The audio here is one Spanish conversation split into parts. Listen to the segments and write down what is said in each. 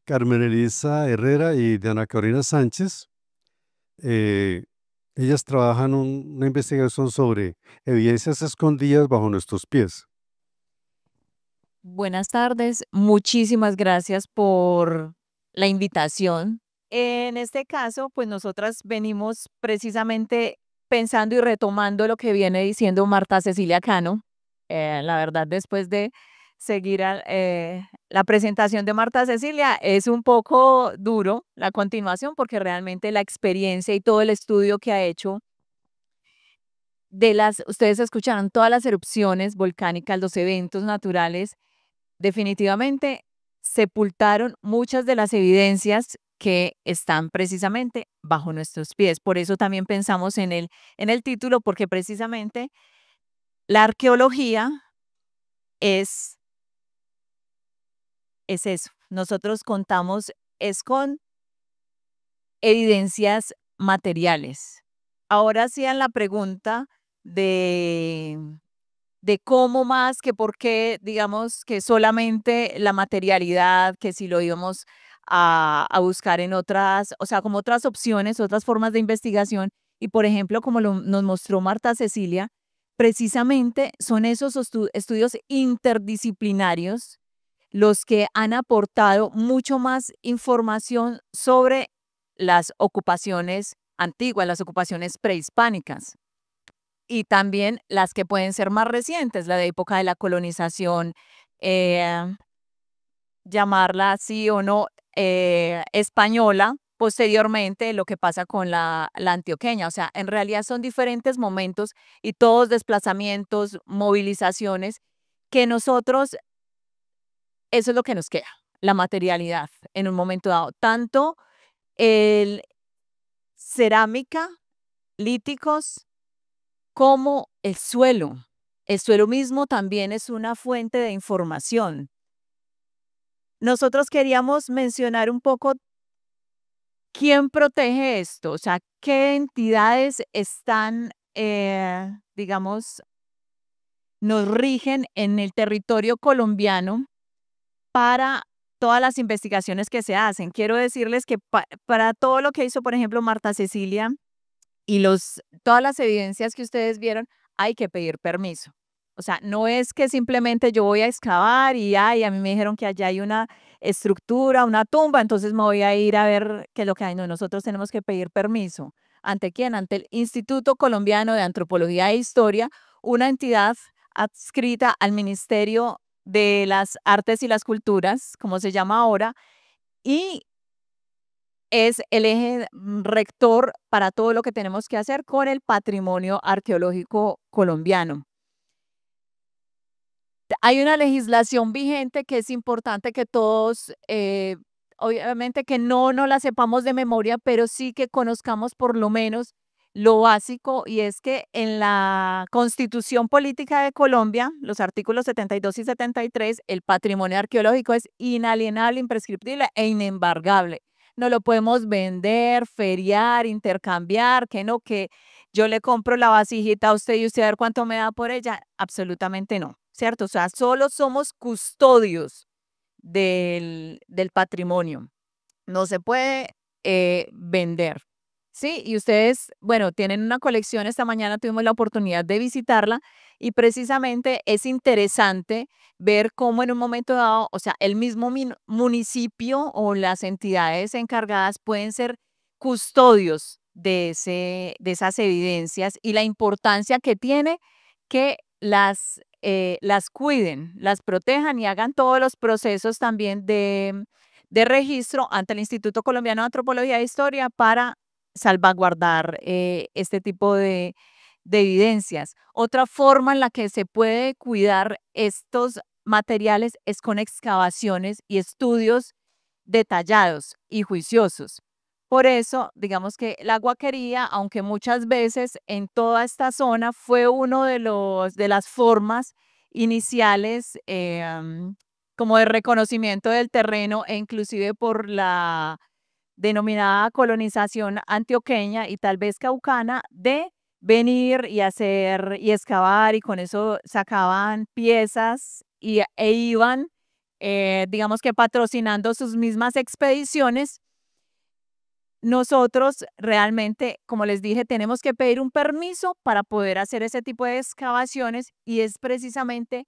Carmen Elisa Herrera y Diana Carolina Sánchez. Eh, Ellas trabajan una investigación sobre evidencias escondidas bajo nuestros pies. Buenas tardes, muchísimas gracias por la invitación. En este caso, pues nosotras venimos precisamente pensando y retomando lo que viene diciendo Marta Cecilia Cano. La verdad, después de seguir la presentación de Marta Cecilia, es un poco duro la continuación porque realmente la experiencia y todo el estudio que ha hecho ustedes escucharon todas las erupciones volcánicas, los eventos naturales definitivamente sepultaron muchas de las evidencias que están precisamente bajo nuestros pies. Por eso también pensamos en el título, porque precisamente la arqueología es, es eso. Nosotros contamos es con evidencias materiales. Ahora hacían la pregunta de cómo más, que por qué, digamos, que solamente la materialidad, que si lo íbamos a buscar en otras, o sea, como otras opciones, otras formas de investigación. Y por ejemplo, como nos mostró Marta Cecilia, precisamente son esos estudios interdisciplinarios los que han aportado mucho más información sobre las ocupaciones antiguas, las ocupaciones prehispánicas y también las que pueden ser más recientes, la de época de la colonización, eh, llamarla así o no, española, posteriormente lo que pasa con la antioqueña. O sea, en realidad son diferentes momentos y todos desplazamientos, movilizaciones, que nosotros, eso es lo que nos queda, la materialidad en un momento dado. Tanto el cerámica, líticos, como el suelo. El suelo mismo también es una fuente de información. Nosotros queríamos mencionar un poco quién protege esto, o sea, qué entidades están, digamos, nos rigen en el territorio colombiano para todas las investigaciones que se hacen. Quiero decirles que para todo lo que hizo, por ejemplo, Marta Cecilia y todas las evidencias que ustedes vieron, hay que pedir permiso. O sea, no es que simplemente yo voy a excavar y ay, a mí me dijeron que allá hay una estructura, una tumba, entonces me voy a ir a ver qué es lo que hay. No, nosotros tenemos que pedir permiso. ¿Ante quién? Ante el Instituto Colombiano de Antropología e Historia, una entidad adscrita al Ministerio de las Artes y las Culturas, como se llama ahora, y es el eje rector para todo lo que tenemos que hacer con el patrimonio arqueológico colombiano. Hay una legislación vigente que es importante que todos, obviamente que no la sepamos de memoria, pero sí que conozcamos por lo menos lo básico, y es que en la Constitución Política de Colombia, los artículos 72 y 73, el patrimonio arqueológico es inalienable, imprescriptible e inembargable. No lo podemos vender, feriar, intercambiar, que no, que yo le compro la vasijita a usted y usted a ver cuánto me da por ella. Absolutamente no, ¿cierto? O sea, solo somos custodios del patrimonio. No se puede vender. Sí, y ustedes, bueno, tienen una colección, esta mañana tuvimos la oportunidad de visitarla y precisamente es interesante ver cómo en un momento dado, o sea, el mismo municipio o las entidades encargadas pueden ser custodios de esas evidencias y la importancia que tiene que las cuiden, las protejan y hagan todos los procesos también de registro ante el Instituto Colombiano de Antropología e Historia para salvaguardar este tipo de evidencias. Otra forma en la que se puede cuidar estos materiales es con excavaciones y estudios detallados y juiciosos. Por eso, digamos que la Guaquería, aunque muchas veces en toda esta zona fue uno de las formas iniciales como de reconocimiento del terreno e inclusive por la denominada colonización antioqueña y tal vez caucana, de venir y hacer y excavar, y con eso sacaban piezas e iban digamos que patrocinando sus mismas expediciones. Nosotros realmente, como les dije, tenemos que pedir un permiso para poder hacer ese tipo de excavaciones y es precisamente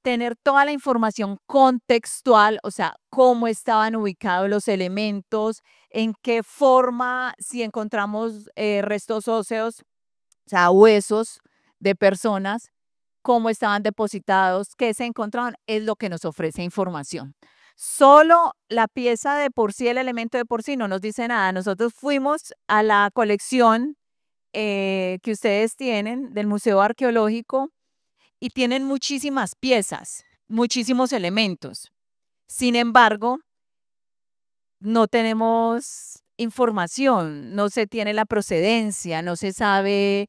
tener toda la información contextual, o sea, cómo estaban ubicados los elementos, en qué forma, si encontramos restos óseos, o sea, huesos de personas, cómo estaban depositados, qué se encontraban, es lo que nos ofrece información. Solo la pieza de por sí, el elemento de por sí, no nos dice nada. Nosotros fuimos a la colección que ustedes tienen del Museo Arqueológico y tienen muchísimas piezas, muchísimos elementos. Sin embargo, no tenemos información, no se tiene la procedencia, no se sabe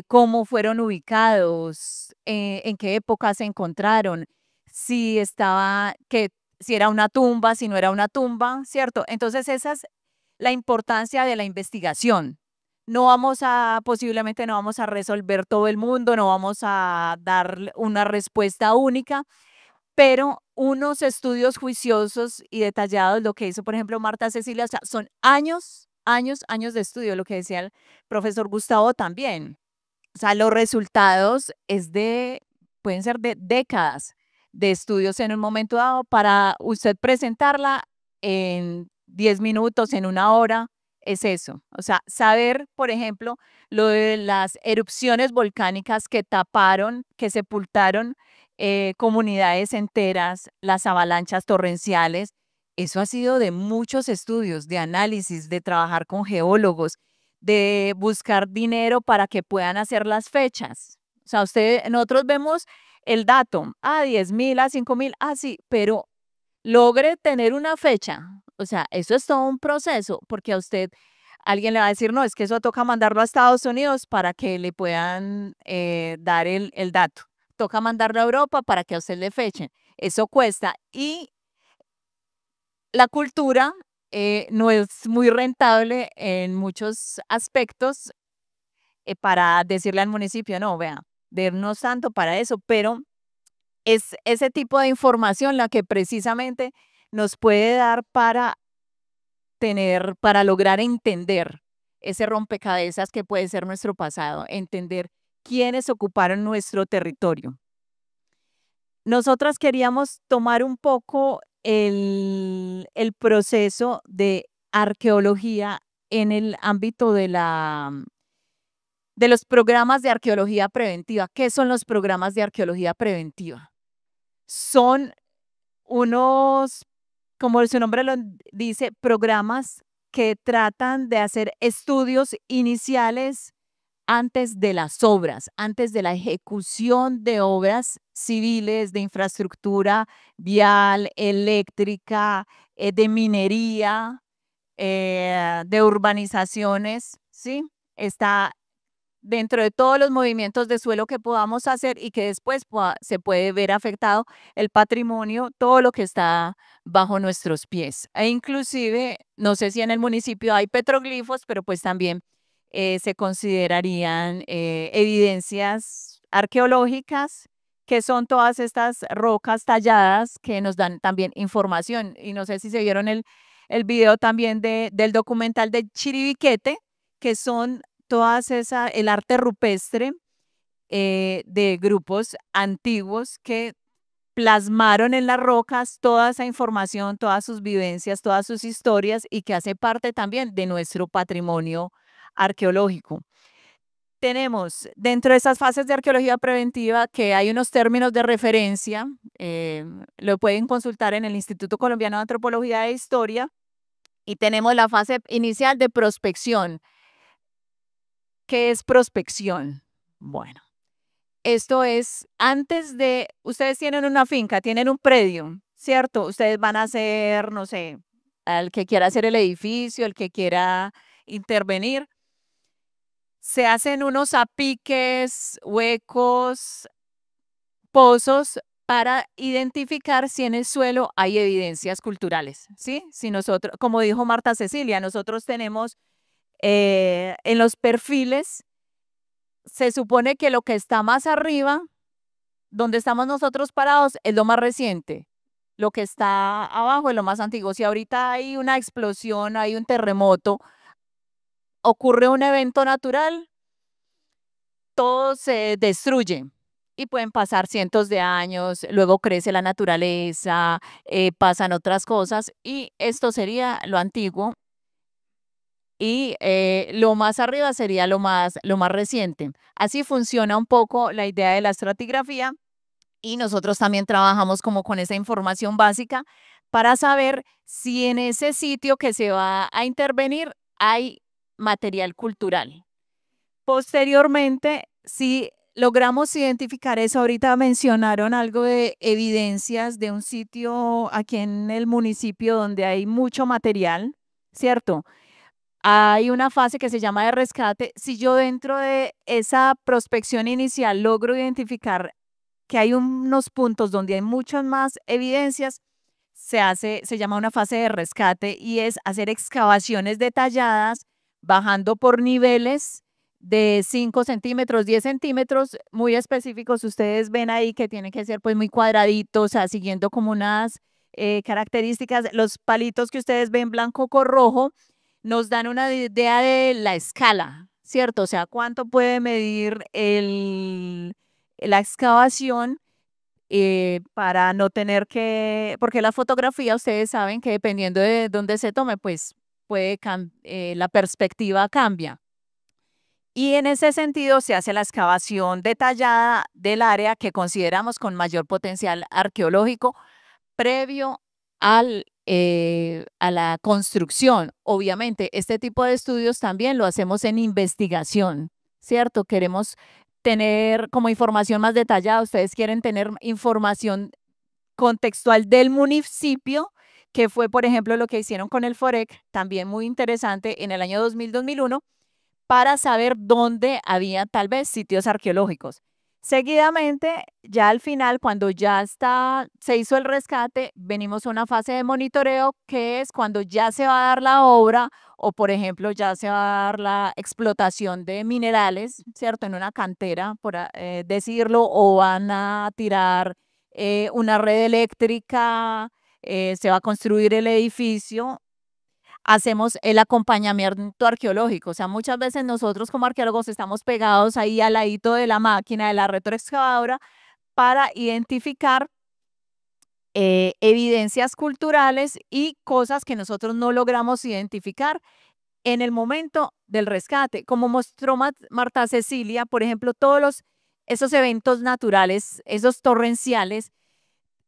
cómo fueron ubicados, en qué época se encontraron, si estaba, si era una tumba, si no era una tumba, ¿cierto? Entonces esa es la importancia de la investigación. Posiblemente no vamos a resolver todo el mundo, no vamos a dar una respuesta única, pero unos estudios juiciosos y detallados, lo que hizo, por ejemplo, Marta Cecilia, o sea, son años, años, años de estudio, lo que decía el profesor Gustavo también. O sea, los resultados pueden ser de décadas de estudios en un momento dado para usted presentarla en 10 minutos, en una hora, es eso. O sea, saber, por ejemplo, lo de las erupciones volcánicas que taparon, que sepultaron comunidades enteras, las avalanchas torrenciales, eso ha sido de muchos estudios, de análisis, de trabajar con geólogos, de buscar dinero para que puedan hacer las fechas. O sea, nosotros vemos el dato, 10.000, 5.000, sí, pero logre tener una fecha. O sea, eso es todo un proceso, porque a usted alguien le va a decir, no, es que eso toca mandarlo a Estados Unidos para que le puedan dar el dato. Toca mandarlo a Europa para que a usted le fechen. Eso cuesta. Y la cultura no es muy rentable en muchos aspectos para decirle al municipio, no, vea, dennos tanto para eso, pero es ese tipo de información la que precisamente nos puede dar para lograr entender ese rompecabezas que puede ser nuestro pasado, entender quiénes ocuparon nuestro territorio. Nosotras queríamos tomar un poco el proceso de arqueología en el ámbito de los programas de arqueología preventiva. ¿Qué son los programas de arqueología preventiva? Son unos, como su nombre lo dice, programas que tratan de hacer estudios iniciales antes de las obras, antes de la ejecución de obras civiles, de infraestructura vial, eléctrica, de minería, de urbanizaciones, ¿sí? Está dentro de todos los movimientos de suelo que podamos hacer y que después se puede ver afectado el patrimonio, todo lo que está bajo nuestros pies. E inclusive, no sé si en el municipio hay petroglifos, pero pues también se considerarían evidencias arqueológicas, que son todas estas rocas talladas que nos dan también información. Y no sé si se vieron el video también del documental de Chiribiquete, que son el arte rupestre de grupos antiguos que plasmaron en las rocas toda esa información, todas sus vivencias, todas sus historias y que hace parte también de nuestro patrimonio arqueológico. Tenemos dentro de esas fases de arqueología preventiva que hay unos términos de referencia, lo pueden consultar en el Instituto Colombiano de Antropología e Historia, y tenemos la fase inicial de prospección. ¿Qué es prospección? Bueno, esto es ustedes tienen una finca, tienen un predio, ¿cierto? Ustedes van a hacer, no sé, al que quiera hacer el edificio, el que quiera intervenir, se hacen unos apiques, huecos, pozos para identificar si en el suelo hay evidencias culturales, ¿sí? Si nosotros, como dijo Marta Cecilia, nosotros tenemos en los perfiles, se supone que lo que está más arriba, donde estamos nosotros parados, es lo más reciente. lo que está abajo es lo más antiguo. Si ahorita hay una explosión, hay un terremoto, ocurre un evento natural, todo se destruye y pueden pasar cientos de años, luego crece la naturaleza, pasan otras cosas y esto sería lo antiguo y lo más arriba sería lo más reciente. Así funciona un poco la idea de la estratigrafía y nosotros también trabajamos como con esa información básica para saber si en ese sitio que se va a intervenir hay material cultural. Posteriormente, si logramos identificar eso, ahorita mencionaron algo de evidencias de un sitio aquí en el municipio donde hay mucho material, ¿cierto? Hay una fase que se llama de rescate. Si yo dentro de esa prospección inicial logro identificar que hay unos puntos donde hay muchas más evidencias, se llama una fase de rescate y es hacer excavaciones detalladas, bajando por niveles de 5 centímetros, 10 centímetros, muy específicos. Ustedes ven ahí que tienen que ser pues muy cuadraditos, o sea, siguiendo como unas características. Los palitos que ustedes ven blanco con rojo nos dan una idea de la escala, ¿cierto? O sea, cuánto puede medir la excavación para no tener que, porque la fotografía, ustedes saben que dependiendo de dónde se tome, pues la perspectiva cambia. Y en ese sentido se hace la excavación detallada del área que consideramos con mayor potencial arqueológico previo a la construcción. Obviamente, este tipo de estudios también lo hacemos en investigación, ¿cierto? Queremos tener como información más detallada, ustedes quieren tener información contextual del municipio, que fue, por ejemplo, lo que hicieron con el FOREC, también muy interesante en el año 2000-2001, para saber dónde había tal vez sitios arqueológicos. Seguidamente, ya al final, cuando se hizo el rescate, venimos a una fase de monitoreo, que es cuando ya se va a dar la obra o, por ejemplo, ya se va a dar la explotación de minerales, ¿cierto? En una cantera, por decirlo, o van a tirar una red eléctrica, se va a construir el edificio, hacemos el acompañamiento arqueológico. O sea, muchas veces nosotros como arqueólogos estamos pegados ahí al ladito de la máquina, de la retroexcavadora, para identificar evidencias culturales y cosas que nosotros no logramos identificar en el momento del rescate. Como mostró Marta Cecilia, por ejemplo, esos eventos naturales, esos torrenciales,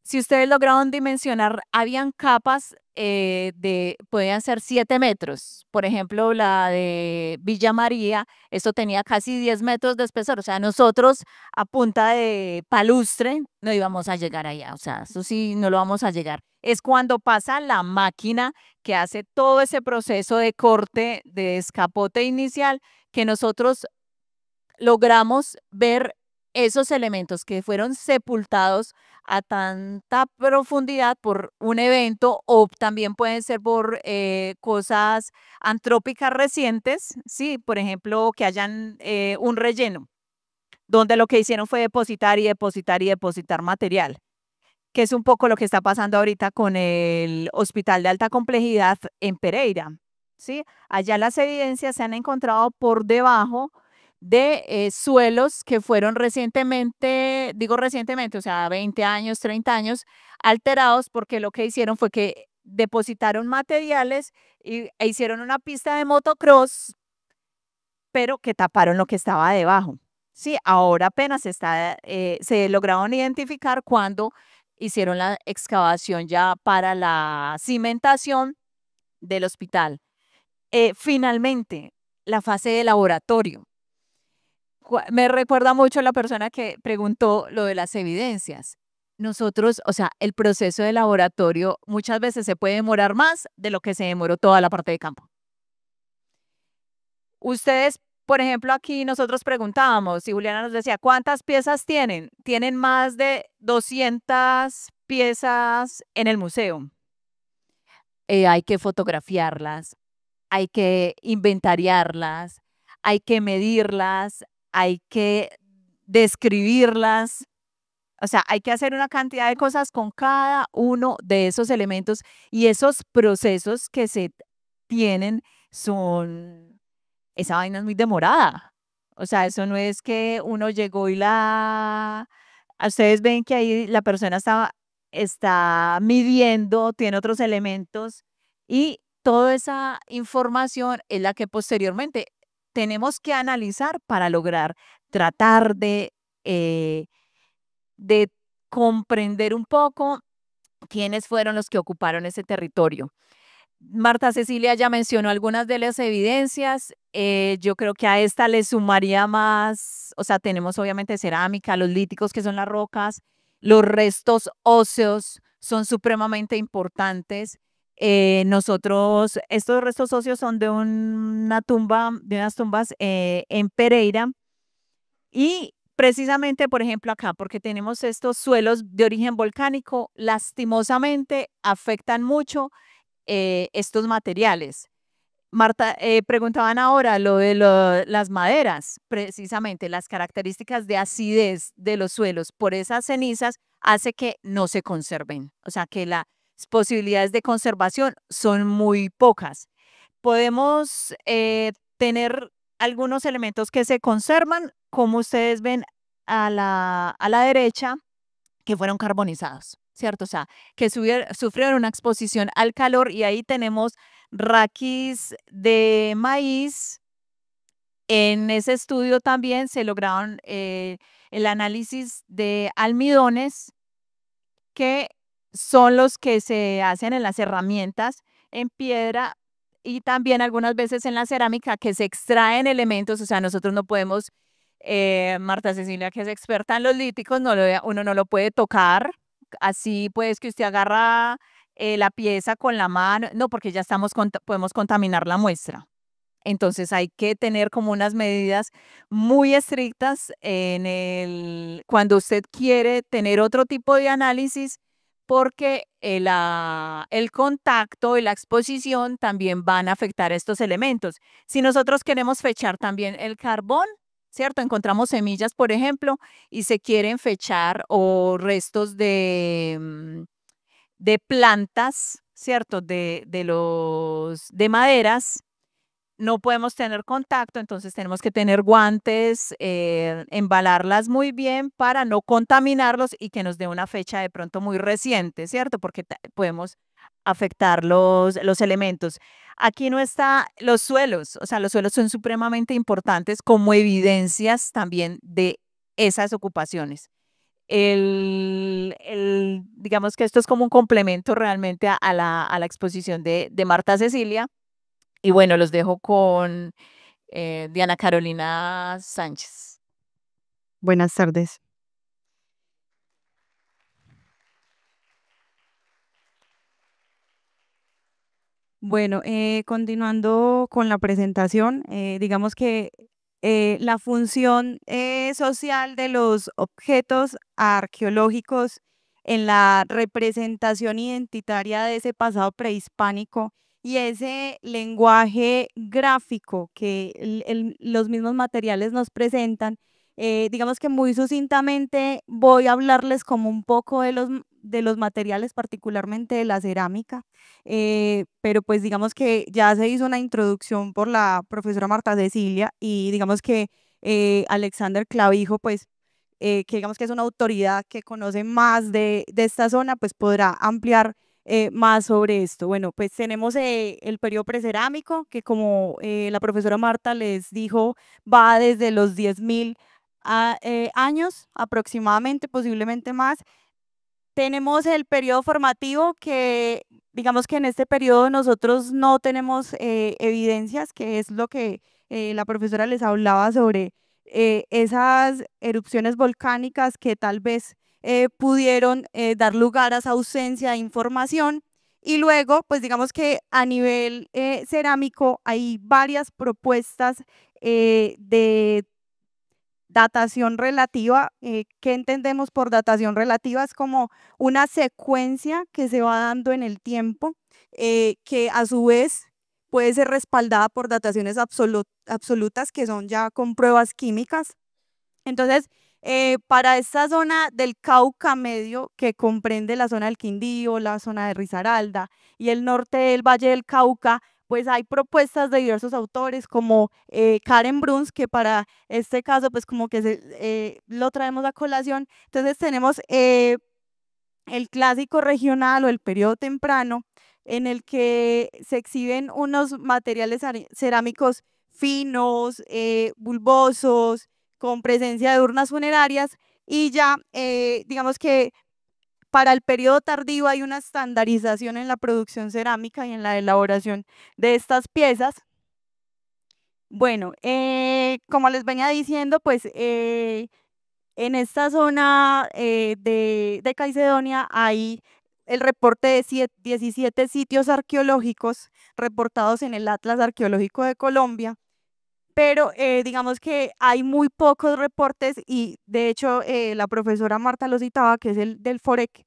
si ustedes lograron dimensionar, habían capas podían ser 7 metros. Por ejemplo, la de Villa María, eso tenía casi 10 metros de espesor. O sea, nosotros a punta de palustre no íbamos a llegar allá. O sea, eso sí, no lo vamos a llegar. Es cuando pasa la máquina que hace todo ese proceso de corte, de escapote inicial, que nosotros logramos ver esos elementos que fueron sepultados a tanta profundidad por un evento o también pueden ser por cosas antrópicas recientes, sí, por ejemplo, que hayan un relleno, donde lo que hicieron fue depositar y depositar y depositar material, que es un poco lo que está pasando ahorita con el Hospital de Alta Complejidad en Pereira, ¿sí? Allá las evidencias se han encontrado por debajo de suelos que fueron recientemente, digo recientemente, o sea, 20 años, 30 años, alterados porque lo que hicieron fue que depositaron materiales e hicieron una pista de motocross, pero que taparon lo que estaba debajo. Sí, ahora apenas se lograron identificar cuando hicieron la excavación ya para la cimentación del hospital. Finalmente, la fase de laboratorio. Me recuerda mucho la persona que preguntó lo de las evidencias. Nosotros, o sea, el proceso de laboratorio muchas veces se puede demorar más de lo que se demoró toda la parte de campo. Ustedes, por ejemplo, aquí nosotros preguntábamos y Juliana nos decía, ¿cuántas piezas tienen? Tienen más de 200 piezas en el museo. Hay que fotografiarlas, hay que inventariarlas, hay que medirlas, hay que describirlas. O sea, hay que hacer una cantidad de cosas con cada uno de esos elementos y esos procesos que se tienen son, esa vaina es muy demorada. O sea, eso no es que uno llegó y ustedes ven que ahí la persona está midiendo, tiene otros elementos y toda esa información es la que posteriormente tenemos que analizar para lograr tratar eh, de comprender un poco quiénes fueron los que ocuparon ese territorio. Marta Cecilia ya mencionó algunas de las evidencias. Yo creo que a esta le sumaría más, o sea, tenemos obviamente cerámica, los líticos que son las rocas, los restos óseos son supremamente importantes. Estos restos óseos son de una tumba, de unas tumbas en Pereira y precisamente, por ejemplo, acá, porque tenemos estos suelos de origen volcánico, lastimosamente afectan mucho estos materiales. Marta, preguntaban ahora lo de las maderas, precisamente las características de acidez de los suelos por esas cenizas hace que no se conserven, o sea que las posibilidades de conservación son muy pocas. Podemos tener algunos elementos que se conservan, como ustedes ven a la derecha, que fueron carbonizados, ¿cierto? O sea, que sufrieron una exposición al calor y ahí tenemos raquis de maíz. En ese estudio también se lograron el análisis de almidones, que son los que se hacen en las herramientas en piedra y también algunas veces en la cerámica que se extraen elementos, o sea, nosotros no podemos, Marta Cecilia, que es experta en los líticos, uno no lo puede tocar, así pues que usted agarra la pieza con la mano, no, porque ya podemos contaminar la muestra. Entonces hay que tener como unas medidas muy estrictas cuando usted quiere tener otro tipo de análisis, porque el contacto y la exposición también van a afectar estos elementos. Si nosotros queremos fechar también el carbón, ¿cierto? Encontramos semillas, por ejemplo, y se quieren fechar o restos de plantas, ¿cierto? De maderas, no podemos tener contacto, entonces tenemos que tener guantes, embalarlas muy bien para no contaminarlos y que nos dé una fecha de pronto muy reciente, ¿cierto? Porque podemos afectar los elementos. Aquí no está los suelos, o sea, los suelos son supremamente importantes como evidencias también de esas ocupaciones. Digamos que esto es como un complemento realmente a la exposición de Marta Cecilia. Y bueno, los dejo con Diana Carolina Sánchez. Buenas tardes. Bueno, continuando con la presentación, digamos que la función social de los objetos arqueológicos en la representación identitaria de ese pasado prehispánico y ese lenguaje gráfico que los mismos materiales nos presentan, digamos que muy sucintamente voy a hablarles como un poco de los materiales, particularmente de la cerámica. Pero pues digamos que ya se hizo una introducción por la profesora Marta Cecilia y digamos que Alexander Clavijo, pues que digamos que es una autoridad que conoce más de esta zona, pues podrá ampliar más sobre esto. Bueno, pues tenemos el periodo precerámico, que como la profesora Marta les dijo, va desde los 10.000 años aproximadamente, posiblemente más. Tenemos el periodo formativo que, digamos que en este periodo nosotros no tenemos evidencias, que es lo que la profesora les hablaba sobre esas erupciones volcánicas que tal vez pudieron dar lugar a esa ausencia de información. Y luego, pues digamos que a nivel cerámico hay varias propuestas de datación relativa. ¿Qué entendemos por datación relativa? Es como una secuencia que se va dando en el tiempo, que a su vez puede ser respaldada por dataciones absolutas, que son ya con pruebas químicas. Entonces, Para esta zona del Cauca medio, que comprende la zona del Quindío, la zona de Risaralda y el norte del Valle del Cauca, pues hay propuestas de diversos autores como Karen Bruns, que para este caso pues como que lo traemos a colación. Entonces tenemos el clásico regional o el periodo temprano, en el que se exhiben unos materiales cerámicos finos, bulbosos, con presencia de urnas funerarias, y ya digamos que para el periodo tardío hay una estandarización en la producción cerámica y en la elaboración de estas piezas. Bueno, como les venía diciendo, pues en esta zona de Caicedonia hay el reporte de 17 sitios arqueológicos reportados en el Atlas Arqueológico de Colombia, pero digamos que hay muy pocos reportes y de hecho la profesora Marta lo citaba, que es el del FOREC,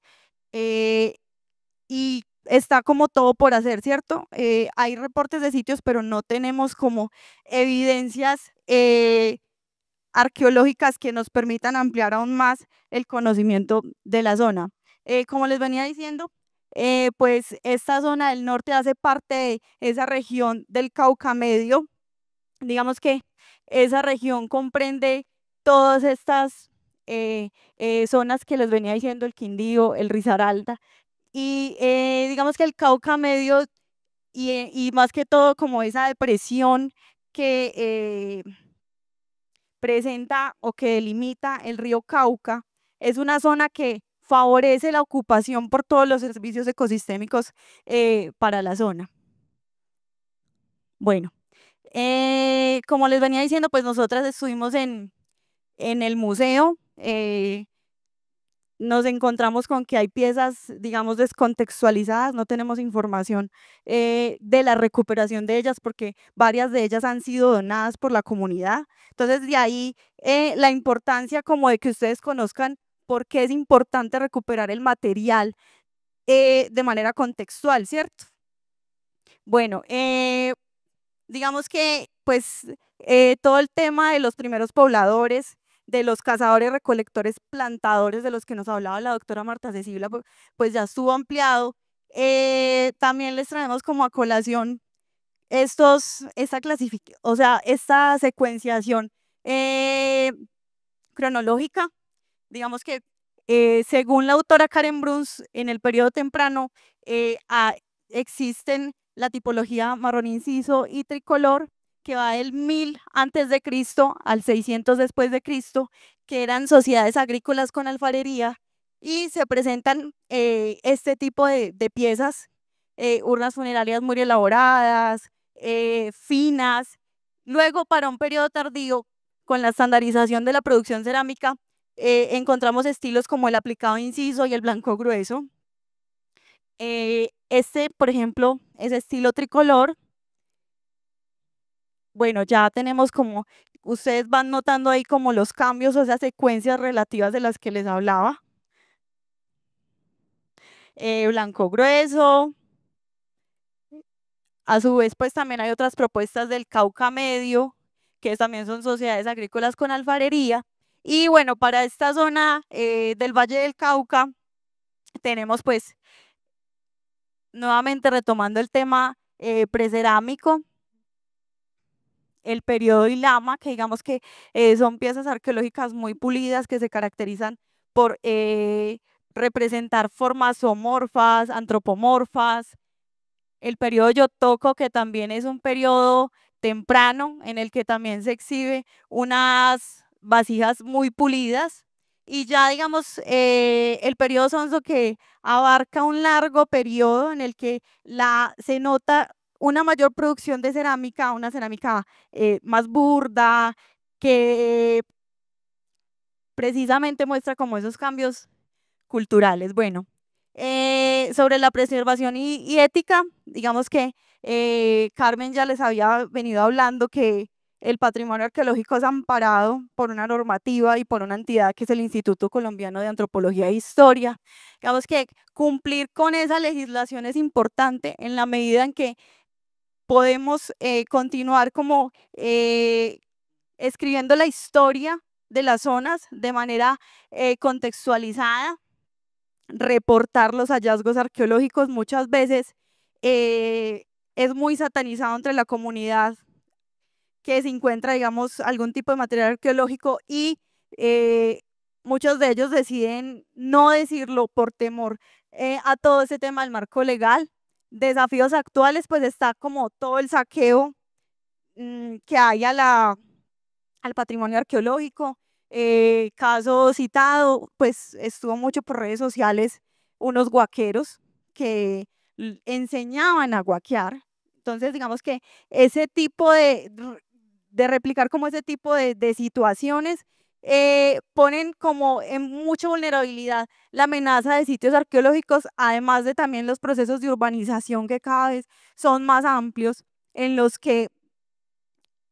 y está como todo por hacer, ¿cierto? Hay reportes de sitios, pero no tenemos como evidencias arqueológicas que nos permitan ampliar aún más el conocimiento de la zona. Como les venía diciendo, pues esta zona del norte hace parte de esa región del Cauca Medio. Digamos que esa región comprende todas estas zonas que les venía diciendo, el Quindío, el Risaralda, y digamos que el Cauca Medio y más que todo como esa depresión que presenta o que delimita el río Cauca, es una zona que favorece la ocupación por todos los servicios ecosistémicos para la zona. Bueno, como les venía diciendo, pues nosotras estuvimos en el museo, nos encontramos con que hay piezas, digamos, descontextualizadas, no tenemos información de la recuperación de ellas porque varias de ellas han sido donadas por la comunidad. Entonces, de ahí la importancia como de que ustedes conozcan por qué es importante recuperar el material de manera contextual, ¿cierto? Bueno, digamos que pues todo el tema de los primeros pobladores, de los cazadores, recolectores, plantadores de los que nos hablaba la doctora Marta Cecilia, pues ya estuvo ampliado. También les traemos como a colación o sea, esta secuenciación cronológica. Digamos que según la autora Karen Bruns, en el periodo temprano existen la tipología marrón inciso y tricolor, que va del 1000 antes de Cristo al 600 después de Cristo, que eran sociedades agrícolas con alfarería, y se presentan este tipo de piezas, urnas funerarias muy elaboradas, finas. Luego, para un periodo tardío, con la estandarización de la producción cerámica, encontramos estilos como el aplicado inciso y el blanco grueso. Este, por ejemplo, es estilo tricolor. Bueno, ya tenemos como, ustedes van notando ahí como los cambios o esas secuencias relativas de las que les hablaba. Blanco grueso. A su vez, pues también hay otras propuestas del Cauca Medio, que también son sociedades agrícolas con alfarería. Y bueno, para esta zona del Valle del Cauca, tenemos pues, nuevamente retomando el tema precerámico, el periodo Ilama, que digamos que son piezas arqueológicas muy pulidas que se caracterizan por representar formas zoomorfas, antropomorfas. El periodo Yotoco, que también es un periodo temprano en el que también se exhibe unas vasijas muy pulidas. Y ya digamos el periodo Sonso, que abarca un largo periodo en el que se nota una mayor producción de cerámica, una cerámica más burda, que precisamente muestra como esos cambios culturales. Bueno, sobre la preservación y ética, digamos que Carmen ya les había venido hablando que el patrimonio arqueológico es amparado por una normativa y por una entidad que es el Instituto Colombiano de Antropología e Historia. Digamos que cumplir con esa legislación es importante en la medida en que podemos continuar como escribiendo la historia de las zonas de manera contextualizada, reportar los hallazgos arqueológicos. Muchas veces es muy satanizado entre la comunidad que se encuentra, digamos, algún tipo de material arqueológico y muchos de ellos deciden no decirlo por temor a todo ese tema del marco legal. Desafíos actuales, pues está como todo el saqueo que hay al patrimonio arqueológico. Caso citado, pues estuvo mucho por redes sociales unos guaqueros que enseñaban a guaquear. Entonces, digamos que ese tipo de replicar como ese tipo de situaciones ponen como en mucha vulnerabilidad la amenaza de sitios arqueológicos, además de también los procesos de urbanización que cada vez son más amplios, en los que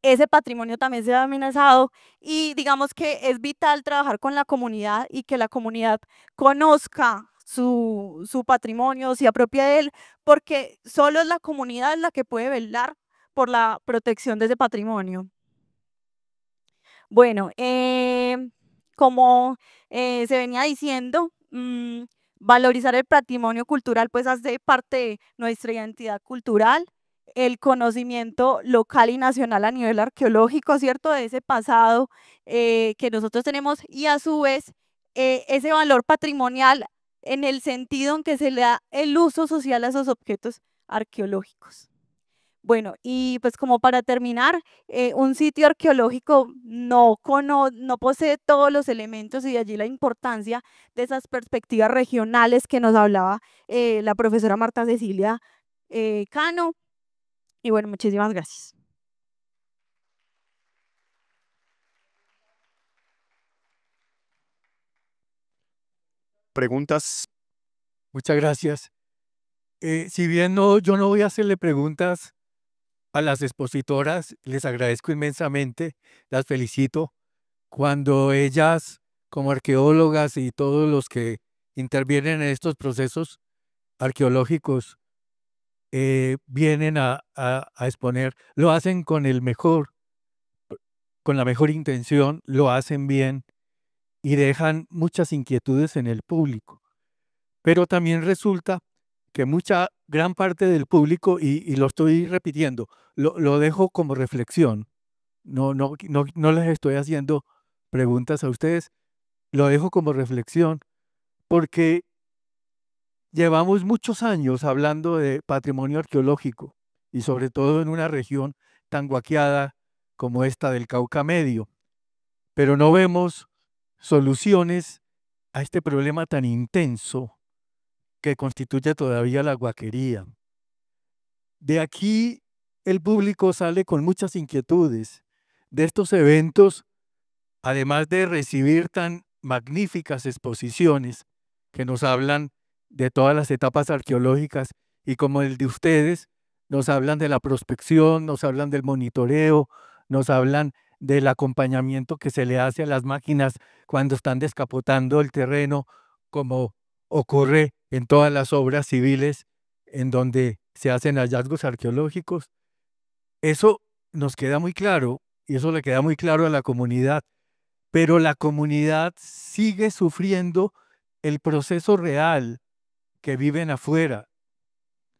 ese patrimonio también se ve amenazado, y digamos que es vital trabajar con la comunidad y que la comunidad conozca su patrimonio, se apropie de él, porque solo es la comunidad la que puede velar por la protección de ese patrimonio. Bueno, como se venía diciendo, valorizar el patrimonio cultural pues hace parte de nuestra identidad cultural, el conocimiento local y nacional a nivel arqueológico, ¿cierto? De ese pasado que nosotros tenemos, y a su vez ese valor patrimonial en el sentido en que se le da el uso social a esos objetos arqueológicos. Bueno, y pues como para terminar, un sitio arqueológico no posee todos los elementos, y de allí la importancia de esas perspectivas regionales que nos hablaba la profesora Marta Cecilia Cano. Y bueno, muchísimas gracias. Preguntas. Muchas gracias. Si bien no, yo no voy a hacerle preguntas a las expositoras, les agradezco inmensamente, las felicito. Cuando ellas, como arqueólogas y todos los que intervienen en estos procesos arqueológicos, vienen a exponer, lo hacen con la mejor intención, lo hacen bien y dejan muchas inquietudes en el público. Pero también resulta que gran parte del público, y lo estoy repitiendo, lo dejo como reflexión, no les estoy haciendo preguntas a ustedes, lo dejo como reflexión, porque llevamos muchos años hablando de patrimonio arqueológico, y sobre todo en una región tan guaqueada como esta del Cauca Medio, pero no vemos soluciones a este problema tan intenso que constituye todavía la guaquería. De aquí el público sale con muchas inquietudes de estos eventos, además de recibir tan magníficas exposiciones que nos hablan de todas las etapas arqueológicas, y como el de ustedes, nos hablan de la prospección, nos hablan del monitoreo, nos hablan del acompañamiento que se le hace a las máquinas cuando están descapotando el terreno, como ocurre en todas las obras civiles en donde se hacen hallazgos arqueológicos. Eso nos queda muy claro, y eso le queda muy claro a la comunidad, pero la comunidad sigue sufriendo el proceso real que viven afuera.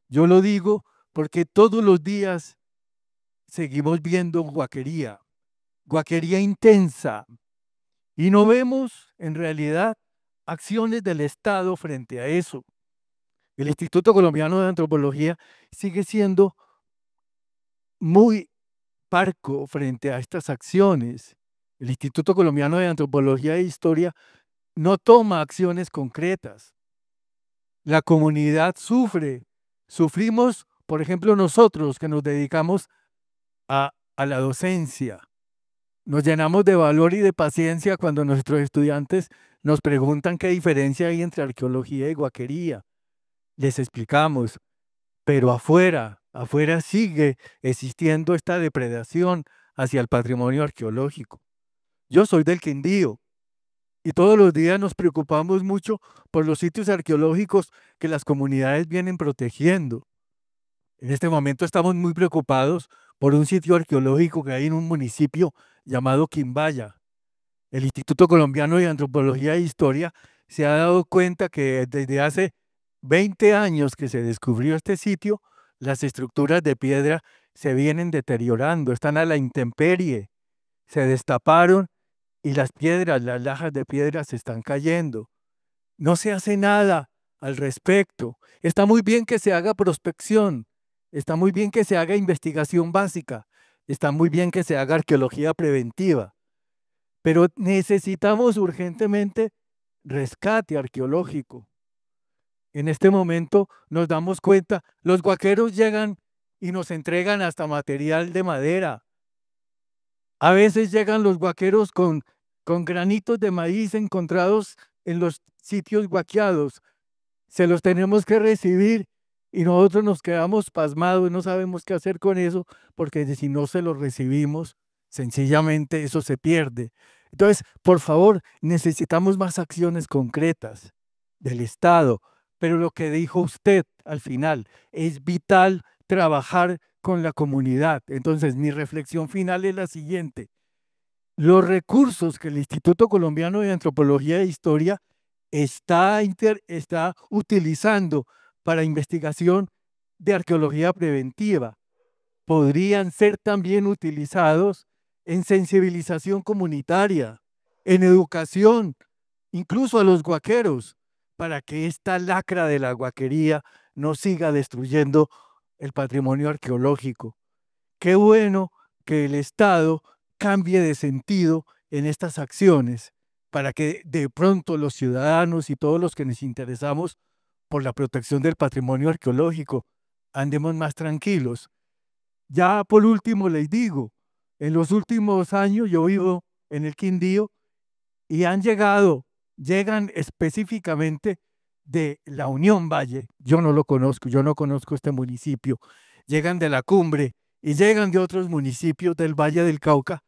Yo lo digo porque todos los días seguimos viendo guaquería intensa, y no vemos en realidad acciones del Estado frente a eso. El Instituto Colombiano de Antropología sigue siendo muy parco frente a estas acciones. El Instituto Colombiano de Antropología e Historia no toma acciones concretas. La comunidad sufre. Sufrimos, por ejemplo, nosotros que nos dedicamos a la docencia. Nos llenamos de valor y de paciencia cuando nuestros estudiantes nos preguntan qué diferencia hay entre arqueología y guaquería. Les explicamos, pero afuera sigue existiendo esta depredación hacia el patrimonio arqueológico. Yo soy del Quindío y todos los días nos preocupamos mucho por los sitios arqueológicos que las comunidades vienen protegiendo. En este momento estamos muy preocupados por un sitio arqueológico que hay en un municipio llamado Quimbaya. el Instituto Colombiano de Antropología e Historia se ha dado cuenta que desde hace 20 años que se descubrió este sitio, las estructuras de piedra se vienen deteriorando, están a la intemperie, se destaparon y las piedras, las lajas de piedra se están cayendo. No se hace nada al respecto. Está muy bien que se haga prospección, está muy bien que se haga investigación básica, está muy bien que se haga arqueología preventiva, pero necesitamos urgentemente rescate arqueológico. En este momento nos damos cuenta, los guaqueros llegan y nos entregan hasta material de madera. A veces llegan los guaqueros con granitos de maíz encontrados en los sitios guaqueados. Se los tenemos que recibir y nosotros nos quedamos pasmados, no sabemos qué hacer con eso, porque si no se los recibimos, sencillamente eso se pierde. Entonces, por favor, necesitamos más acciones concretas del Estado, pero lo que dijo usted al final, es vital trabajar con la comunidad. Entonces, mi reflexión final es la siguiente. Los recursos que el Instituto Colombiano de Antropología e Historia está utilizando para investigación de arqueología preventiva podrían ser también utilizados en sensibilización comunitaria, en educación, incluso a los guaqueros, para que esta lacra de la guaquería no siga destruyendo el patrimonio arqueológico. Qué bueno que el Estado cambie de sentido en estas acciones para que de pronto los ciudadanos y todos los que nos interesamos por la protección del patrimonio arqueológico andemos más tranquilos. Ya por último les digo, en los últimos años yo vivo en el Quindío y llegan específicamente de la Unión Valle. Yo no lo conozco, yo no conozco este municipio. Llegan de la Cumbre y llegan de otros municipios del Valle del Cauca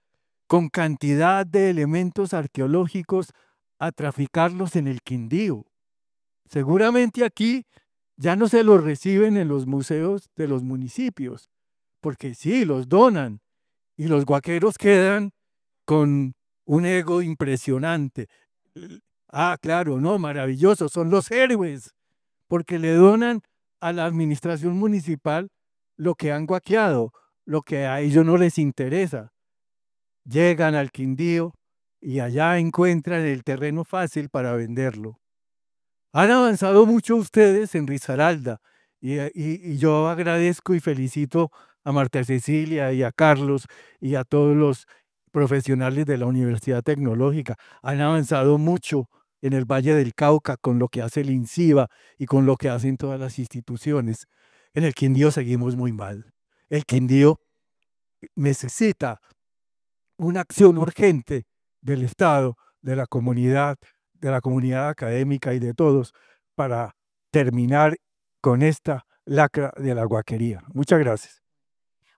con cantidad de elementos arqueológicos a traficarlos en el Quindío. Seguramente aquí ya no se los reciben en los museos de los municipios, porque sí, los donan y los guaqueros quedan con un ego impresionante. Claro, no, maravilloso, son los héroes, porque le donan a la administración municipal lo que han guaqueado, lo que a ellos no les interesa. Llegan al Quindío y allá encuentran el terreno fácil para venderlo. Han avanzado mucho ustedes en Risaralda y yo agradezco y felicito a Marta Cecilia y a Carlos y a todos los profesionales de la Universidad Tecnológica. Han avanzado mucho en el Valle del Cauca con lo que hace el INCIBA y con lo que hacen todas las instituciones. En el Quindío seguimos muy mal. El Quindío necesita una acción urgente del Estado, de la comunidad académica y de todos para terminar con esta lacra de la guaquería. Muchas gracias.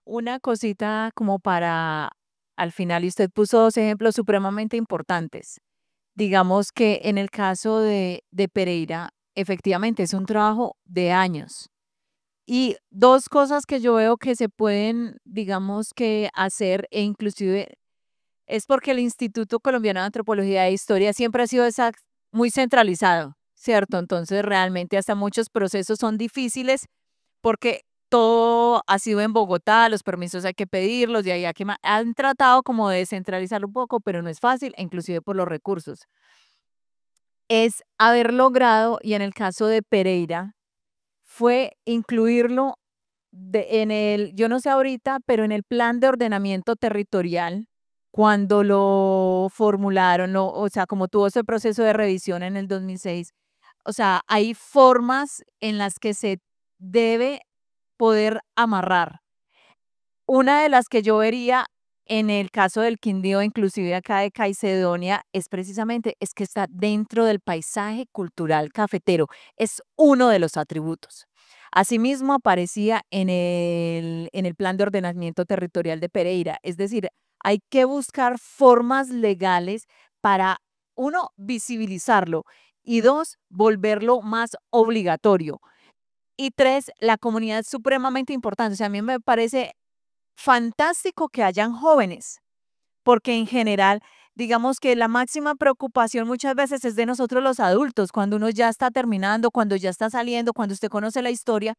Una cosita como para al final, y usted puso dos ejemplos supremamente importantes. Digamos que en el caso de Pereira, efectivamente es un trabajo de años. Y dos cosas que yo veo que se pueden, digamos que hacer, e inclusive es porque el Instituto Colombiano de Antropología e Historia siempre ha sido muy centralizado, ¿cierto? Entonces realmente hasta muchos procesos son difíciles porque todo ha sido en Bogotá, los permisos hay que pedirlos, y ahí han tratado como de descentralizarlo un poco, pero no es fácil, inclusive por los recursos. Es haber logrado, y en el caso de Pereira, fue incluirlo yo no sé ahorita, pero en el plan de ordenamiento territorial, cuando lo formularon, o sea, como tuvo ese proceso de revisión en el 2006, o sea, hay formas en las que se debe poder amarrar. Una de las que yo vería en el caso del Quindío, inclusive acá de Caicedonia, es precisamente es que está dentro del paisaje cultural cafetero. Es uno de los atributos. Asimismo, aparecía en el plan de ordenamiento territorial de Pereira. Es decir, hay que buscar formas legales para, uno, visibilizarlo y dos, volverlo más obligatorio. Y tres, la comunidad es supremamente importante. O sea, a mí me parece fantástico que hayan jóvenes, porque en general, digamos que la máxima preocupación muchas veces es de nosotros los adultos, cuando uno ya está terminando, cuando ya está saliendo, cuando usted conoce la historia,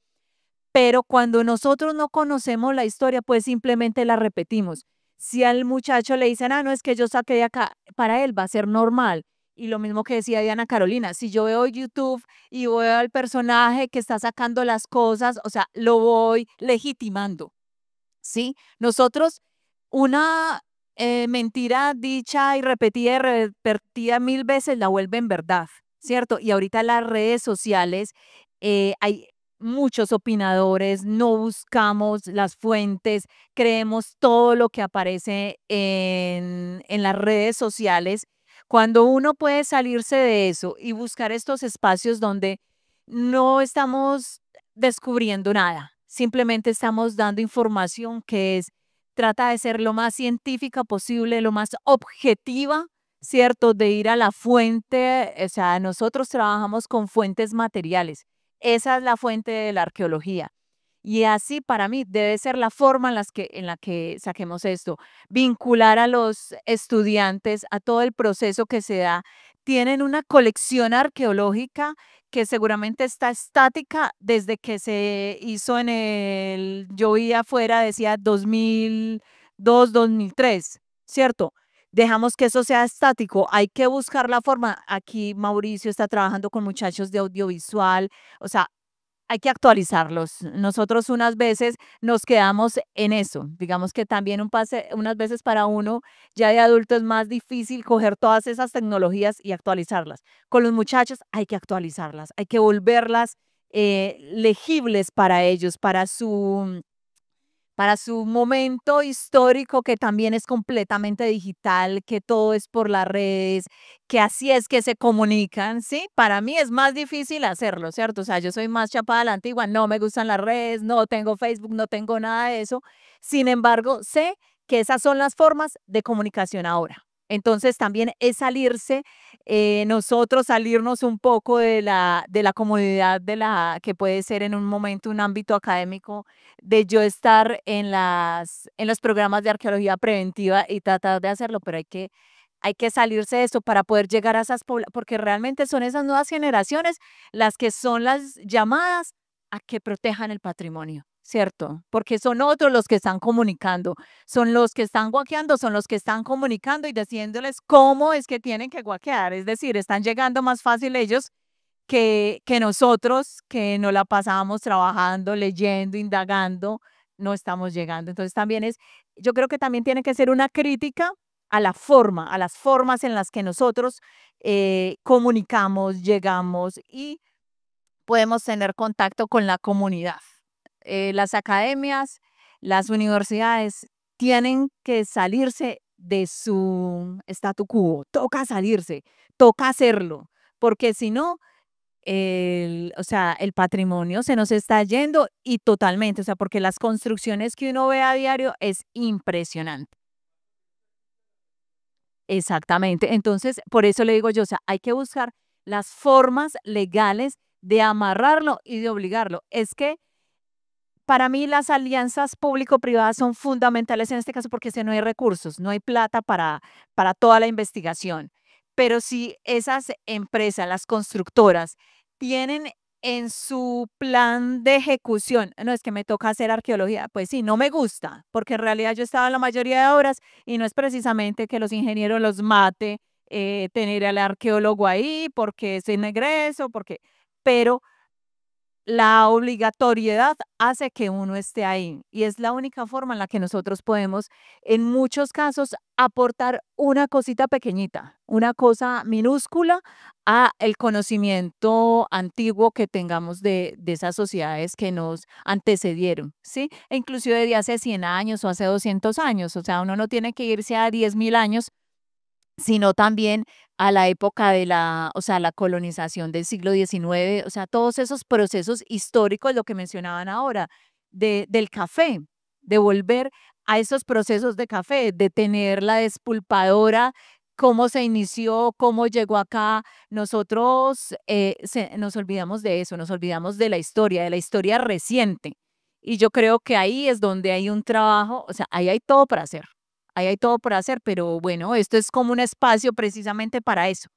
pero cuando nosotros no conocemos la historia, pues simplemente la repetimos. Si al muchacho le dicen, no, es que yo saqué de acá, para él va a ser normal. Y lo mismo que decía Diana Carolina, si yo veo YouTube y veo al personaje que está sacando las cosas, o sea, lo voy legitimando, ¿sí? Nosotros, una mentira dicha y repetida y repetida 1000 veces la vuelven verdad, ¿cierto? Y ahorita las redes sociales, hay muchos opinadores, no buscamos las fuentes, creemos todo lo que aparece en las redes sociales. Cuando uno puede salirse de eso y buscar estos espacios donde no estamos descubriendo nada, simplemente estamos dando información que trata de ser lo más científica posible, lo más objetiva, ¿cierto? De ir a la fuente, o sea, nosotros trabajamos con fuentes materiales. Esa es la fuente de la arqueología. Y así para mí debe ser la forma en la que saquemos esto, vincular a los estudiantes a todo el proceso que se da. Tienen una colección arqueológica que seguramente está estática desde que se hizo yo vi afuera, decía 2002, 2003, ¿cierto? Dejamos que eso sea estático, hay que buscar la forma. Aquí Mauricio está trabajando con muchachos de audiovisual, o sea, hay que actualizarlos. Nosotros unas veces nos quedamos en eso. Digamos que también unas veces para uno ya de adulto es más difícil coger todas esas tecnologías y actualizarlas. Con los muchachos hay que actualizarlas, hay que volverlas legibles para ellos, para su momento histórico, que también es completamente digital, que todo es por las redes, que así es que se comunican, ¿sí? Para mí es más difícil hacerlo, ¿cierto? O sea, yo soy más chapada a la antigua, no me gustan las redes, no tengo Facebook, no tengo nada de eso. Sin embargo, sé que esas son las formas de comunicación ahora. Entonces también es salirse, nosotros salirnos un poco de la comodidad que puede ser en un momento un ámbito académico, de yo estar en los programas de arqueología preventiva y tratar de hacerlo, pero hay que salirse de eso para poder llegar a esas poblaciones, porque realmente son esas nuevas generaciones las que son las llamadas a que protejan el patrimonio, ¿cierto? Porque son otros los que están comunicando, son los que están guaqueando, son los que están comunicando y diciéndoles cómo es que tienen que guaquear, es decir, están llegando más fácil ellos que nosotros, que no la pasábamos trabajando, leyendo, indagando, no estamos llegando. Entonces también yo creo que también tiene que ser una crítica a la forma, a las formas en las que nosotros comunicamos, llegamos y podemos tener contacto con la comunidad. Las academias, las universidades tienen que salirse de su statu quo, toca salirse, toca hacerlo, porque si no, o sea, el patrimonio se nos está yendo y totalmente, o sea, porque las construcciones que uno ve a diario es impresionante. Exactamente. Entonces, por eso le digo yo, o sea, hay que buscar las formas legales de amarrarlo y de obligarlo. Es que para mí las alianzas público-privadas son fundamentales en este caso porque si no hay recursos, no hay plata para toda la investigación. Pero si esas empresas, las constructoras, tienen en su plan de ejecución, no es que me toca hacer arqueología, pues sí, no me gusta, porque en realidad yo estaba en la mayoría de obras y no es precisamente que los ingenieros los mate tener al arqueólogo ahí porque es en egreso, pero la obligatoriedad hace que uno esté ahí y es la única forma en la que nosotros podemos, en muchos casos, aportar una cosita pequeñita, una cosa minúscula a el conocimiento antiguo que tengamos de esas sociedades que nos antecedieron, ¿sí? E inclusive de hace 100 años o hace 200 años, o sea, uno no tiene que irse a 10.000 años, sino también a la época o sea, la colonización del siglo XIX, o sea, todos esos procesos históricos, lo que mencionaban ahora, del café, de volver a esos procesos de café, de tener la despulpadora, cómo se inició, cómo llegó acá. Nosotros nos olvidamos de eso, nos olvidamos de la historia reciente. Y yo creo que ahí es donde hay un trabajo, o sea, ahí hay todo para hacer. ahí hay todo por hacer, pero bueno, esto es como un espacio precisamente para eso,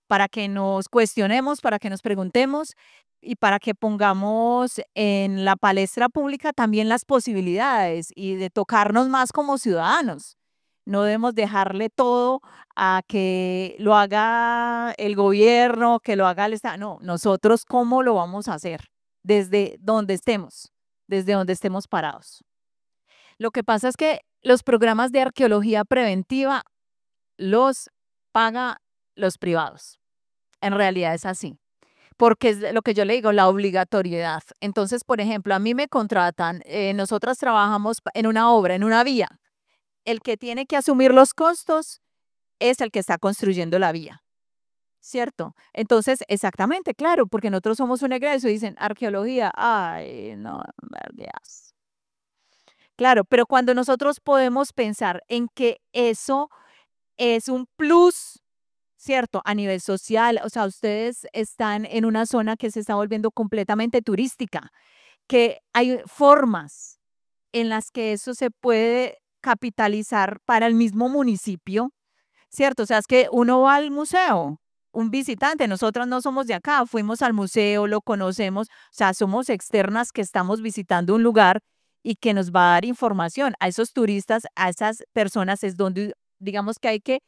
para que nos cuestionemos, para que nos preguntemos y para que pongamos en la palestra pública también las posibilidades y de tocarnos más como ciudadanos. No debemos dejarle todo a que lo haga el gobierno, que lo haga el Estado. No, nosotros cómo lo vamos a hacer desde donde estemos parados. Lo que pasa es que los programas de arqueología preventiva los paga los privados. En realidad es así, porque es lo que yo le digo, la obligatoriedad. Entonces, por ejemplo, a mí me contratan, nosotras trabajamos en una obra, en una vía. El que tiene que asumir los costos es el que está construyendo la vía, ¿cierto? Entonces, exactamente, claro, porque nosotros somos un egreso y dicen, arqueología, ay, no, vergas. Claro, pero cuando nosotros podemos pensar en que eso es un plus, ¿cierto? A nivel social, o sea, ustedes están en una zona que se está volviendo completamente turística, que hay formas en las que eso se puede capitalizar para el mismo municipio, ¿cierto? O sea, es que uno va al museo, un visitante, nosotros no somos de acá, fuimos al museo, lo conocemos, o sea, somos externas que estamos visitando un lugar y que nos va a dar información a esos turistas, a esas personas, es donde digamos que hay que,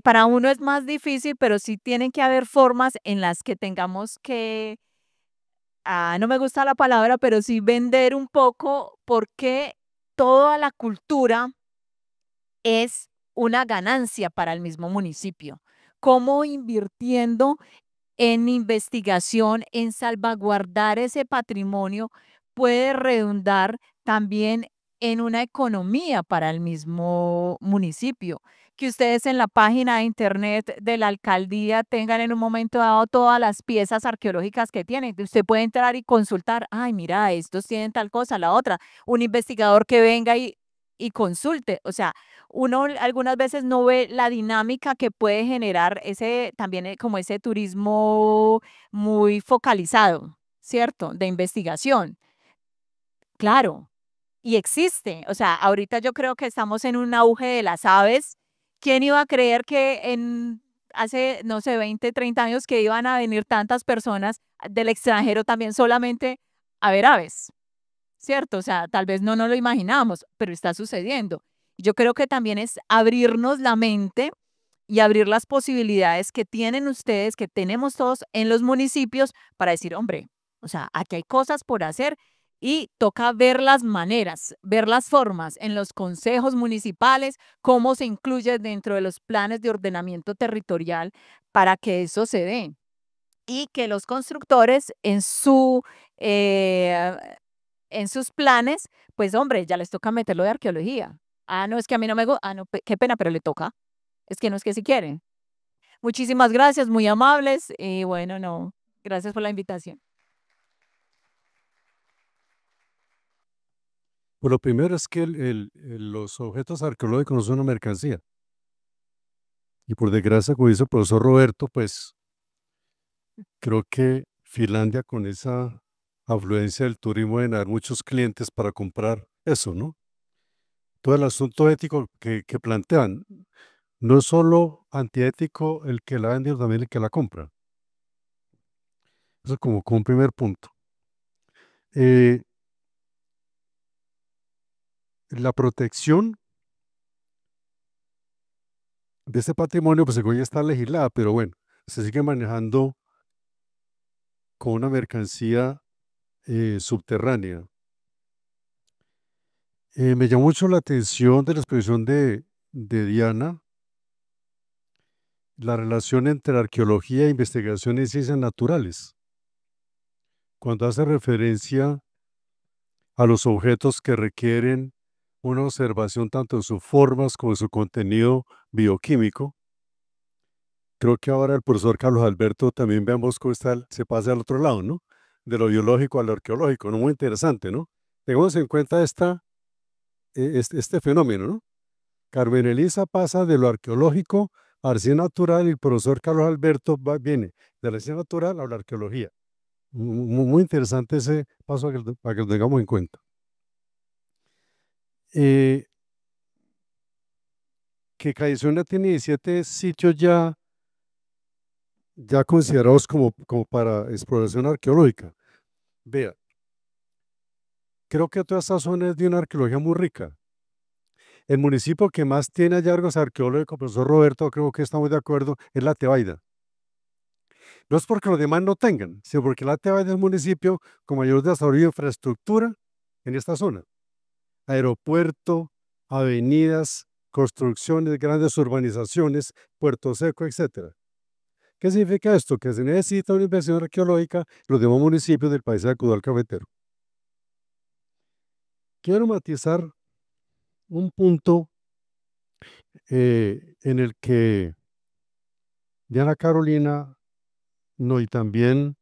para uno es más difícil, pero sí tienen que haber formas en las que tengamos que, no me gusta la palabra, pero sí vender un poco porque toda la cultura es una ganancia para el mismo municipio. Cómo invirtiendo en investigación, en salvaguardar ese patrimonio, puede redundar también en una economía para el mismo municipio. Que ustedes en la página de internet de la alcaldía tengan en un momento dado todas las piezas arqueológicas que tienen. Usted puede entrar y consultar, ay, mira, estos tienen tal cosa, la otra. Un investigador que venga y consulte. O sea, uno algunas veces no ve la dinámica que puede generar ese también como ese turismo muy focalizado, ¿cierto? De investigación. Claro, y existe. O sea, ahorita yo creo que estamos en un auge de las aves. ¿Quién iba a creer que en hace, no sé, 20, 30 años que iban a venir tantas personas del extranjero también solamente a ver aves? ¿Cierto? O sea, tal vez no nos lo imaginábamos, pero está sucediendo. Yo creo que también es abrirnos la mente y abrir las posibilidades que tienen ustedes, que tenemos todos en los municipios para decir, hombre, o sea, aquí hay cosas por hacer y toca ver las maneras, ver las formas en los consejos municipales, cómo se incluye dentro de los planes de ordenamiento territorial para que eso se dé y que los constructores eh, en sus planes, pues hombre, ya les toca meterlo de arqueología. Ah, no, es que a mí no me gusta, no, qué pena, pero le toca. Es que no es que si quieren. Muchísimas gracias, muy amables y bueno, no, gracias por la invitación. Pues lo primero es que los objetos arqueológicos no son una mercancía. Y por desgracia, como dice el profesor Roberto, pues creo que Finlandia con esa afluencia del turismo deben haber muchos clientes para comprar eso, ¿no? Todo el asunto ético que plantean, no es solo antiético el que la vende, sino también el que la compra. Eso como un primer punto. Eh, la protección de este patrimonio, pues según ya está legislada, pero bueno, se sigue manejando con una mercancía subterránea. Me llamó mucho la atención de la exposición de Diana, la relación entre arqueología, investigación y ciencias naturales, cuando hace referencia a los objetos que requieren una observación tanto de sus formas como de su contenido bioquímico. Creo que ahora el profesor Carlos Alberto también veamos cómo está, se pasa al otro lado, ¿no? De lo biológico a lo arqueológico, ¿no? Muy interesante, ¿no? Tengamos en cuenta este fenómeno, ¿no? Carmen Elisa pasa de lo arqueológico a la ciencia natural y el profesor Carlos Alberto viene de la ciencia natural a la arqueología. Muy interesante ese paso para que lo tengamos en cuenta. que Caizuena tiene 17 sitios ya considerados como para exploración arqueológica. Vea, creo que toda esta zona es de una arqueología muy rica. El municipio que más tiene hallazgos arqueológicos, profesor Roberto, creo que estamos de acuerdo, es La Tebaida. No es porque los demás no tengan, sino porque La Tebaida es un municipio con mayor desarrollo de infraestructura en esta zona. Aeropuerto, avenidas, construcciones, grandes urbanizaciones, Puerto Seco, etc. ¿Qué significa esto? Que se necesita una inversión arqueológica en los demás municipios del país del Caudal Cafetero. Quiero matizar un punto en el que Diana Carolina no, y también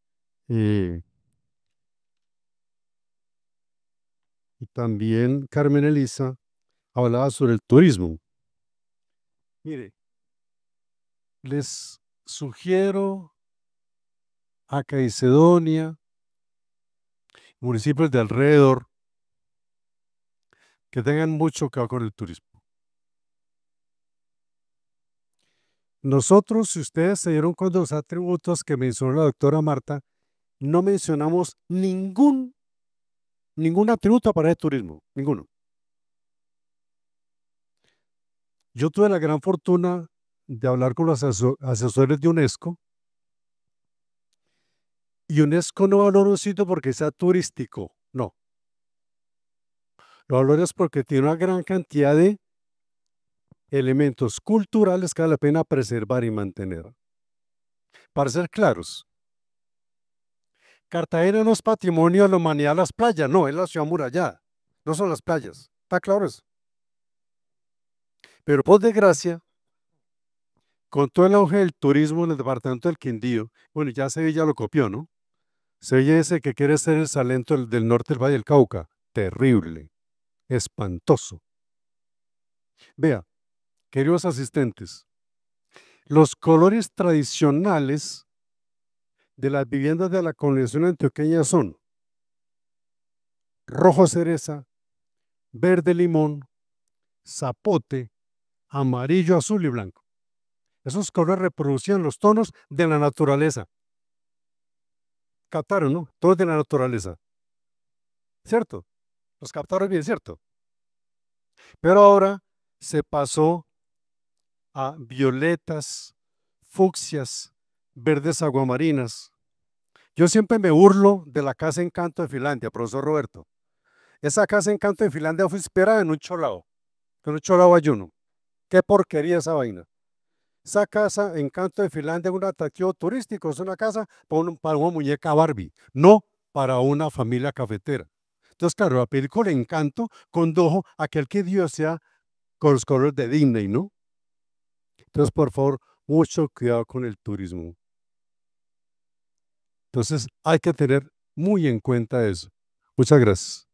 Carmen Elisa hablaba sobre el turismo. Mire, les sugiero a Caicedonia, municipios de alrededor, que tengan mucho que ver con el turismo. Nosotros, si ustedes se dieron cuenta de los atributos que mencionó la doctora Marta, no mencionamos ningún atributo para el turismo, ninguno. Yo tuve la gran fortuna de hablar con los asesores de UNESCO, y UNESCO no valora un sitio porque sea turístico, no. Lo valora es porque tiene una gran cantidad de elementos culturales que vale la pena preservar y mantener. Para ser claros, Cartagena no es patrimonio de la humanidad las playas, no, es la ciudad amurallada, no son las playas, ¿está claro eso? Pero por desgracia, con todo el auge del turismo en el departamento del Quindío, bueno, ya Sevilla lo copió, ¿no? Sevilla ese que quiere ser el Salento del norte del Valle del Cauca, terrible, espantoso. Vea, queridos asistentes, los colores tradicionales de las viviendas de la colonización antioqueña son rojo cereza, verde limón, zapote, amarillo, azul y blanco. Esos colores reproducían los tonos de la naturaleza. Captaron, ¿no? Todos de la naturaleza. ¿Cierto? Los captaron bien, ¿cierto? Pero ahora se pasó a violetas, fucsias, verdes aguamarinas. Yo siempre me burlo de la Casa Encanto de Finlandia, profesor Roberto. Esa Casa Encanto de Finlandia fue inspirada en un cholao ayuno. Qué porquería esa vaina. Esa Casa Encanto de Finlandia es un atractivo turístico, es una casa para una muñeca Barbie, no para una familia cafetera. Entonces, claro, la película Encanto condujo a que el que dio sea con los colores de Disney, ¿no? Entonces, por favor, mucho cuidado con el turismo. Entonces, hay que tener muy en cuenta eso. Muchas gracias.